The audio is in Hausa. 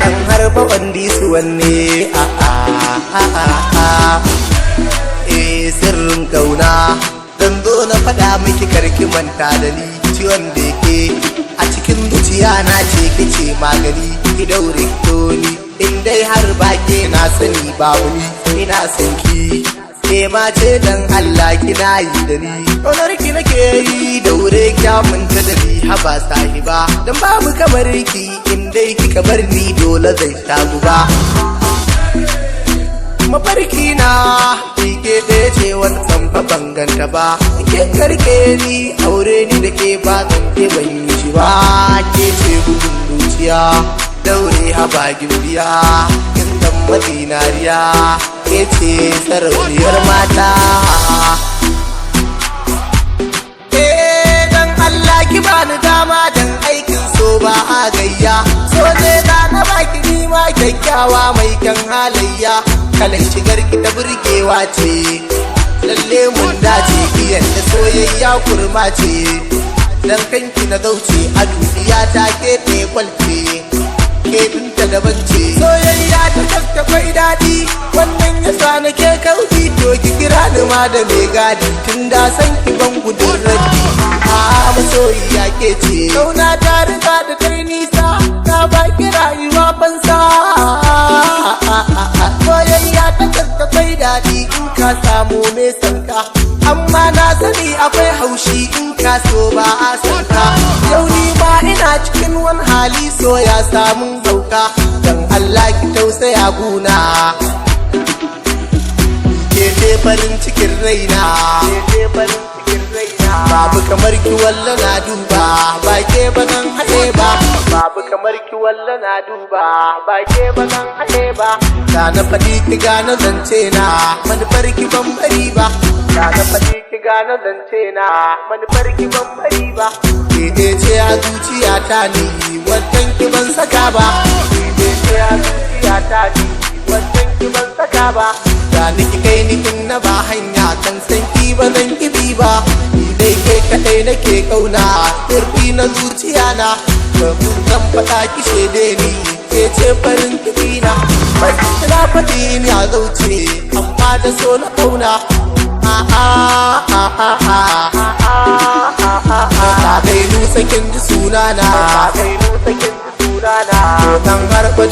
Dan harba wandi su wanne sirrin kauna dan zo na faɗa miki karki manta da ni ciwon da yake a cikin zuciya na ce kice magani ki daure toni in dai har bake na sani babu ni ina son ki ke ma ce dan Allah kina yi da ni ƙaunar ki nake yi daure kyamunta da ni haba sahiba dan babu kamar ki in dai kika bar ni dole zai sha guba mafarki na ke ɗaya ce wannan fa banganta ba ke karke ni aure ni da ke ba zan ke ban yi shi ba ke ce gudun zuciya daure haba gimbiya kin dan madinariya ke ce sarauniyar mata dan Allah ki bani dama dan aikin so ba a gayya so ne da na baki ni ma kyakkyawa mai kyan halayya kalan shigar ki ta burgewa ce lalle mun dace iyan da soyayya kurma ce dan kanki na zauce a duniya ta ke te kwalce ke binta daban ce soyayya ta kasta kwai daɗi wannan yasa nake kauki to ki kira ni ma da mai gadi tun da san ki ban gudun raddi a masoyiya ke ce kauna ta riga da kai nisa ta baki rayuwa fansa soyayya ta kasta kwai daɗi in ka samu mai sanka amma na sani akwai haushi in ka so ba a sanka yau ni ma ina cikin wani hali so ya samun hauka dan Allah ki tausaya guna ke farin cikin raina babu kamar ki walla na duba ba ke ba zan haɗe ba babu kamar ki walla na duba ba ke ba zan haɗe ba da na faɗi ki gane zance na manufar ki ban bari ba da na faɗi ki gane zance na manufar ki ban bari ba ke ce a zuciya ta ni wannan ki ban saka ba ke ce a zuciya ta ni wannan ki ban saka ba da ni ki kai ni kin na ba hanya kan san ki ba zan ki bi ba dai kai kadai nake kauna sirri na zuciya na mun zan faɗa ki shede ni ke ce farin ciki na bai na faɗi ni a zauce amma da so na kauna ka kai nusa kin ji sunana dan harba